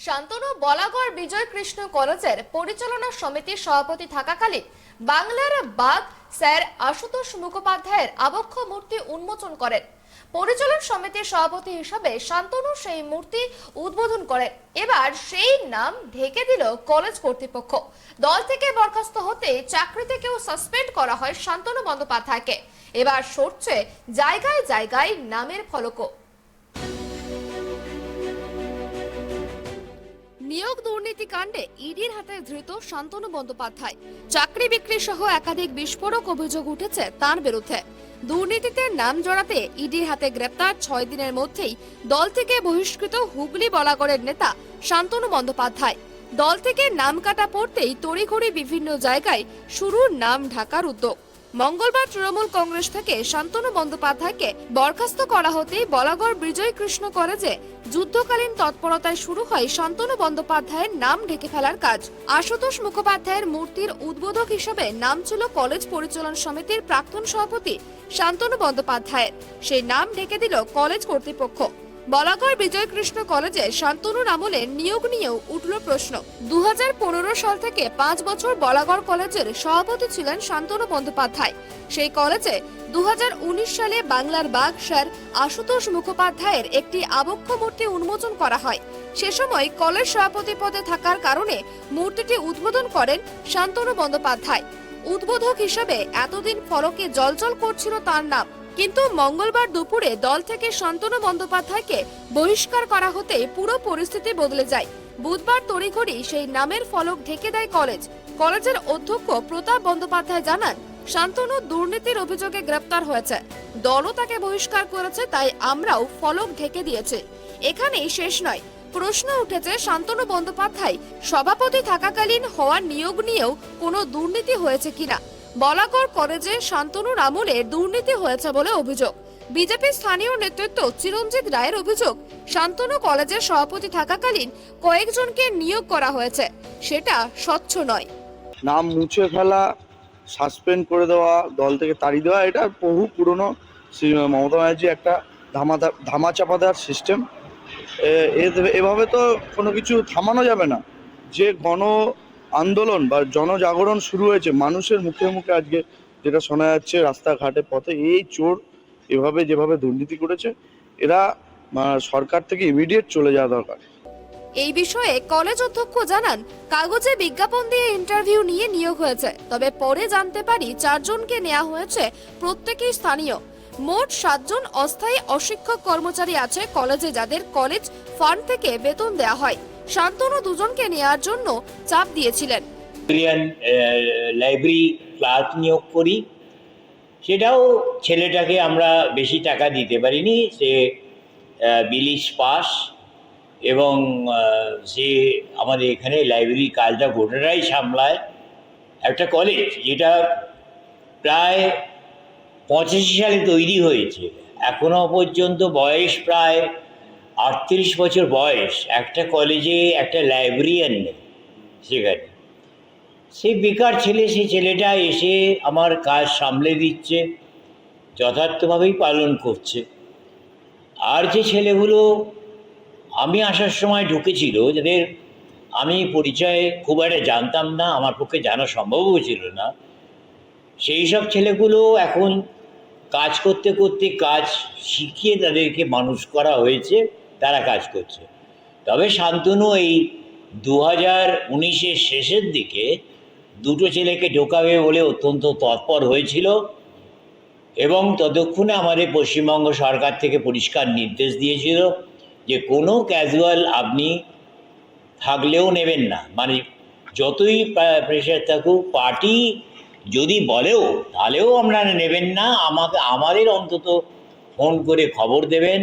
শান্তনু বলাগড় বিজয় কৃষ্ণ কলেজের পরিচালনা সমিতির সভাপতি থাকাকালীন বাংলার বাঘ স্যার আশুতোষ মুখোপাধ্যায়ের আবক্ষ মূর্তি উন্মোচন করেন। পরিচালন সমিতির সভাপতি হিসাবে শান্তনু সেই মূর্তি উদ্বোধন করেন। এবার সেই নাম ঢেকে দিল কলেজ কর্তৃপক্ষ। দল থেকে বরখাস্ত হতে চাকরি থেকেও সাসপেন্ড করা হয় শান্তনু বন্দ্যোপাধ্যায়কে। এবার সরছে জায়গায় জায়গায় নামের ফলকও। নিয়োগ দুর্নীতি কাণ্ডে ইডির হাতে ধৃত শান্তনু বন্দ্যোপাধ্যায়। চাকরি বিক্রি সহ একাধিক বিস্ফোরক অভিযোগ উঠেছে তার বিরুদ্ধে। দুর্নীতিতে নাম জড়াতে ইডির হাতে গ্রেপ্তার 6 দিনের মধ্যেই দল থেকে বহিষ্কৃত হুগলি বলাগড়ের নেতা শান্তনু বন্দ্যোপাধ্যায়। দল থেকে নাম কাটা পড়তেই তড়িঘড়ি বিভিন্ন জায়গায় শুরু নাম ঢাকার উদ্যোগ। মঙ্গলবার তৃণমূল কংগ্রেস থেকে শান্তনু বন্দ্যোপাধ্যায়কে বরখাস্ত করা হতেই বলাগড় বিজয় কৃষ্ণ কলেজে যুদ্ধকালীন তৎপরতায় শুরু হয় শান্তনু বন্দ্যোপাধ্যায়ের নাম ঢেকে ফেলার কাজ। আশুতোষ মুখোপাধ্যায়ের মূর্তির উদ্বোধক হিসেবে নাম ছিল কলেজ পরিচালন সমিতির প্রাক্তন সভাপতি শান্তনু বন্দ্যোপাধ্যায়ের। সেই নাম ঢেকে দিল কলেজ কর্তৃপক্ষ। বলাগড় বিজয় কৃষ্ণ কলেজে শান্তনুর আমলে নিয়োগ নিয়েও উঠল প্রশ্ন। 2015 সাল থেকে 5 বছর বলাগড় কলেজের সভাপতি ছিলেন শান্তনু বন্দ্যোপাধ্যায়। সেই কলেজে 2019 সালে বাংলার বাঘ স্যার আশুতোষ মুখোপাধ্যায়ের একটি আবক্ষ মূর্তি উন্মোচন করা হয়। সে সময় কলেজ সভাপতি পদে থাকার কারণে মূর্তিটি উদ্বোধন করেন শান্তনু বন্দ্যোপাধ্যায়। উদ্বোধক হিসেবে এতদিন ফলকে জলজল করছিল তার নাম, কিন্তু মঙ্গলবার দুপুরে দল থেকে শান্তনু বন্দ্যোপাধ্যায়কে বহিষ্কার করা হতে পুরো পরিস্থিতি বদলে যায়। বুধবার তড়িঘড়ি সেই নামের ফলক ঢেকে দেয় কলেজ। কলেজের অধ্যক্ষ প্রতাপ বন্দ্যোপাধ্যায় জানান, শান্তনু দুর্নীতির অভিযোগে গ্রেপ্তার হয়েছে, দলও তাকে বহিষ্কার করেছে, তাই আমরাও ফলক ঢেকে দিয়েছি। এখানেই শেষ নয়, প্রশ্ন উঠেছে শান্তনু বন্দ্যোপাধ্যায় সভাপতি থাকাকালীন হওয়া নিয়োগ নিয়েও কোনো দুর্নীতি হয়েছে কিনা। বলাগড় কলেজে শান্তনুর আমলে দুর্নীতি হয়েছে বলে অভিযোগ। বিজেপি স্থানীয় নেতৃত্ব চিরঞ্জিত রায়ের অভিযোগ, শান্তনু কলেজের সভাপতি থাকাকালীন কয়েকজনকে নিয়োগ করা হয়েছে, সেটা স্বচ্ছ নয়। নাম মুছে ফেলা, সাসপেন্ড করে দেওয়া, দল থেকে তাড়িয়ে দেওয়া, এটা বহু পুরনো মমতা ব্যানার্জি একটা ধামা চাপা দেওয়ার সিস্টেম। এভাবে তো কোনো কিছু থামানো যাবে না। যে গণ আন্দোলন বা জনজাগরণ শুরু হয়েছে, মানুষের মুখে মুখে আজকে যেটা শোনা যাচ্ছে রাস্তাঘাটে পথে, এই চোর এভাবে যেভাবে দুর্নীতি করেছে, এরা সরকার থেকে ইমিডিয়েট চলে যাওয়া দরকার। এই বিষয়ে কলেজ অধ্যক্ষ জানান, কাগজে বিজ্ঞাপন দিয়ে ইন্টারভিউ নিয়ে নিয়োগ হয়েছে, তবে পরে জানতে পারি 4 জনকে নেওয়া হয়েছে, প্রত্যেকেই স্থানীয়। মোট 7 জন অস্থায়ী অশিক্ষক কর্মচারী আছে কলেজে, যাদের কলেজ ফান্ড থেকে বেতন দেওয়া হয়। শান্তনু 2 জনকে নেওয়ার জন্য চাপ দিয়েছিলেন। লাইব্রেরি ক্লার্ক নিয়োগ করি, সেটাও ছেলেটাকে আমরা বেশি টাকা দিতে পারিনি। সে বিলিশ পাস এবং সে আমাদের এখানে লাইব্রেরি কাজটা গোটাটাই সামলায়। একটা কলেজ যেটা প্রায় 85 সালে তৈরি হয়েছে, এখনও পর্যন্ত বয়স প্রায় 38 বছর বয়স, একটা কলেজে একটা লাইব্রেরিয়ান নেই। সেখানে সে বেকার ছেলে, সেই ছেলেটা এসে আমার কাজ সামলে দিচ্ছে, যথার্থভাবেই পালন করছে। আর যে ছেলেগুলো আমি আসার সময় ঢুকেছিল, যাদের আমি পরিচয় খুব একটা জানতাম না, আমার পক্ষে জানা সম্ভবও ছিল না, সেই সব ছেলেগুলো এখন কাজ করতে করতে কাজ শিখিয়ে তাদেরকে মানুষ করা হয়েছে, তারা কাজ করছে। তবে শান্তনু এই 2019-এর শেষের দিকে 2টো ছেলেকে ঢোকাবে বলে অত্যন্ত তৎপর হয়েছিল, এবং ততক্ষণে আমাদের পশ্চিমবঙ্গ সরকার থেকে পরিষ্কার নির্দেশ দিয়েছিল যে কোনো ক্যাজুয়াল আপনি থাকলেও নেবেন না, মানে যতই প্রেশার থাকুক, পার্টি যদি বলেও তাহলেও আমরা নেবেন না, আমাদের অন্তত ফোন করে খবর দেবেন।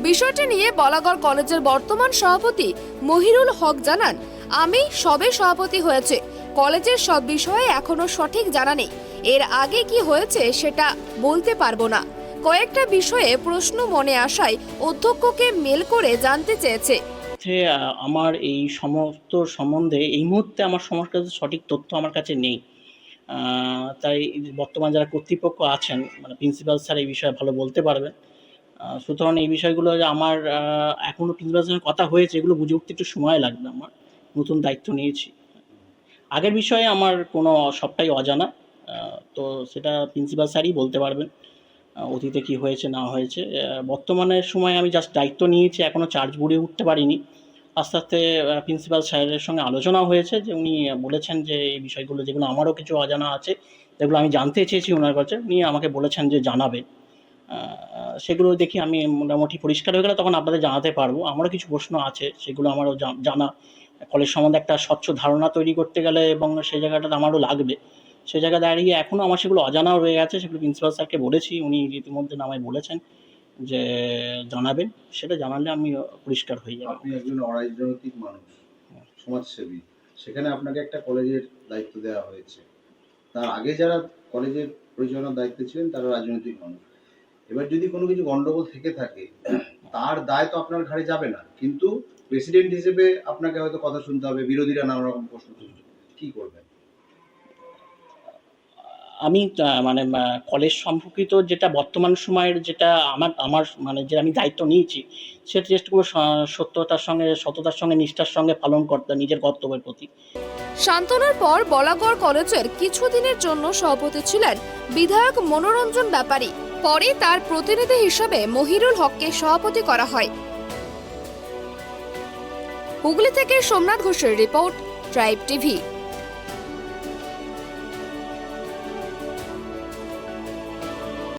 বিষয়টি নিয়ে বলাগড় কলেজের বর্তমান সভাপতি মহিরুল হক জানান, আমি সবে সভাপতি হয়েছে, কলেজের সব বিষয়ে এখনো সঠিক জানা নেই, এর আগে কি হয়েছে সেটা বলতে পারবো না। কয়েকটা বিষয়ে প্রশ্ন মনে আসায় অধ্যক্ষকে মেল করে জানতে চেয়েছে। আমার এই সমস্ত সম্বন্ধে এই মুহূর্তে আমার কাছে সঠিক তথ্য আমার কাছে নেই, তাই বর্তমান যারা কর্তৃপক্ষ আছেন, মানে প্রিন্সিপাল স্যার এই বিষয়ে ভালো বলতে পারবেন। সুতরাং এই বিষয়গুলো যে আমার এখনো প্রিন্সিপালের সঙ্গে কথা হয়েছে, এগুলো বুঝে উঠতে একটু সময় লাগবে আমার, নতুন দায়িত্ব নিয়েছি। আগের বিষয়ে আমার কোনো সবটাই অজানা, তো সেটা প্রিন্সিপাল স্যারই বলতে পারবেন অতীতে কি হয়েছে না হয়েছে। বর্তমানের সময় আমি জাস্ট দায়িত্ব নিয়েছি, এখনও চার্জ বুড়ে উঠতে পারিনি। আস্তে আস্তে প্রিন্সিপাল স্যারের সঙ্গে আলোচনা হয়েছে, যে উনি বলেছেন যে এই বিষয়গুলো যেগুলো আমারও কিছু অজানা আছে, যেগুলো আমি জানতে চেয়েছি ওনার কাছে, উনি আমাকে বলেছেন যে জানাবেন। সেগুলো দেখি আমি মোটামুটি পরিষ্কার হয়ে গেলে তখন আপনাদের জানাতে পারবো। আমারও কিছু প্রশ্ন আছে, সেগুলো আমারও জানা। কলেজ সম্বন্ধে একটা স্বচ্ছ ধারণা তৈরি করতে গেলে এবং সেই জায়গাটাতে আমারও লাগবে, সেই জায়গায় দাঁড়িয়ে এখনও আমার সেগুলো অজানাও রয়ে গেছে। সেগুলো প্রিন্সিপাল স্যারকে বলেছি, উনি ইতিমধ্যে আমায় বলেছেন যে জানাবেন। সেটা জানালে আমি পরিষ্কার হয়ে যাবে। আপনি একজন অরাজনৈতিক মানুষ, সমাজসেবী, সেখানে আপনাকে একটা কলেজের দায়িত্ব দেওয়া হয়েছে। তার আগে যারা কলেজের পরিচালনার দায়িত্বে ছিলেন তারা রাজনৈতিক মানুষ। এবার যদি কোনো কিছু গন্ডগোল থেকে থাকে, তার দায় তো আপনার ঘাড়ে যাবে না, কিন্তু প্রেসিডেন্ট হিসেবে আপনাকে হয়তো কথা শুনতে হবে, বিরোধীরা নানা রকম প্রশ্ন তুলবে, কি করবেন? আমি মানে কলেজ সম্পর্কিত যেটা বর্তমান সময়ের যেটা আমার মানে যে আমি দায়িত্ব নিয়েছি, সেটা চেষ্টা করবো সত্যতার সঙ্গে, সততার সঙ্গে, নিষ্ঠার সঙ্গে পালন করতে, নিজের কর্তব্যের প্রতি। শান্তনুর পর বলাগড় কলেজের কিছুদিনের জন্য সভাপতি ছিলেন বিধায়ক মনোরঞ্জন ব্যাপারী। পরে তার প্রতিনিধি হিসেবে মহিরুল হককে সভাপতি করা হয়। হুগলি থেকে সোমনাথ ঘোষের রিপোর্ট, ট্রাইব টিভি।